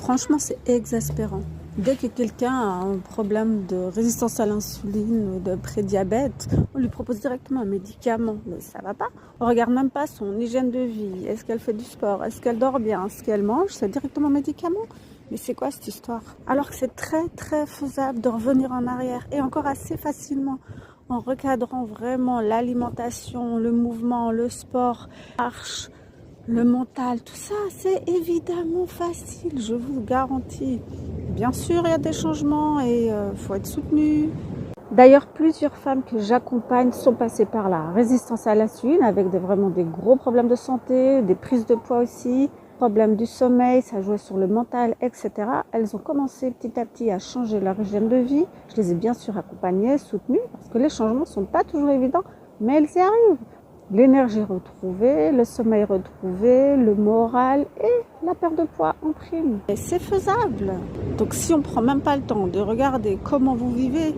Franchement, c'est exaspérant. Dès que quelqu'un a un problème de résistance à l'insuline ou de prédiabète, on lui propose directement un médicament. Mais ça va pas. On regarde même pas son hygiène de vie. Est-ce qu'elle fait du sport? Est-ce qu'elle dort bien? Ce qu'elle mange, c'est directement un médicament. Mais c'est quoi cette histoire? Alors que c'est très très faisable de revenir en arrière et encore assez facilement en recadrant vraiment l'alimentation, le mouvement, le sport, marche, le mental, tout ça, c'est évidemment facile, je vous le garantis. Bien sûr, il y a des changements et faut être soutenu. D'ailleurs, plusieurs femmes que j'accompagne sont passées par la résistance à l'insuline avec vraiment des gros problèmes de santé, des prises de poids aussi, problèmes du sommeil, ça jouait sur le mental, etc. Elles ont commencé petit à petit à changer leur hygiène de vie. Je les ai bien sûr accompagnées, soutenues, parce que les changements ne sont pas toujours évidents, mais elles y arrivent. L'énergie retrouvée, le sommeil retrouvé, le moral et la perte de poids en prime. Et c'est faisable. Donc si on ne prend même pas le temps de regarder comment vous vivez,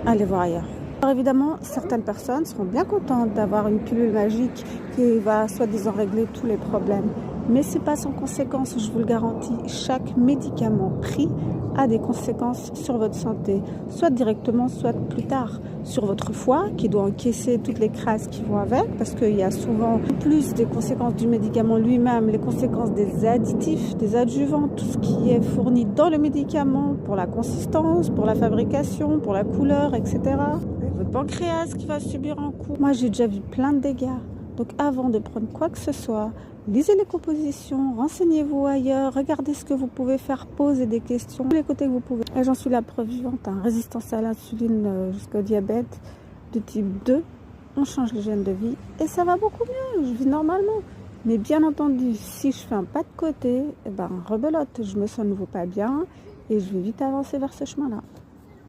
allez voir ailleurs. Alors évidemment, certaines personnes seront bien contentes d'avoir une pilule magique qui va soi-disant régler tous les problèmes. Mais ce n'est pas sans conséquence, je vous le garantis. Chaque médicament pris a des conséquences sur votre santé, soit directement, soit plus tard. Sur votre foie, qui doit encaisser toutes les crasses qui vont avec, parce qu'il y a souvent plus des conséquences du médicament lui-même, les conséquences des additifs, des adjuvants, tout ce qui est fourni dans le médicament, pour la consistance, pour la fabrication, pour la couleur, etc. Et votre pancréas qui va subir un coup. Moi, j'ai déjà vu plein de dégâts. Donc avant de prendre quoi que ce soit, lisez les compositions, renseignez-vous ailleurs, regardez ce que vous pouvez faire, posez des questions, tous les côtés que vous pouvez. Et j'en suis la preuve vivante, résistance à l'insuline jusqu'au diabète de type 2, on change l'hygiène de vie et ça va beaucoup mieux, je vis normalement. Mais bien entendu, si je fais un pas de côté, rebelote, je me sens à nouveau pas bien et je vais vite avancer vers ce chemin-là.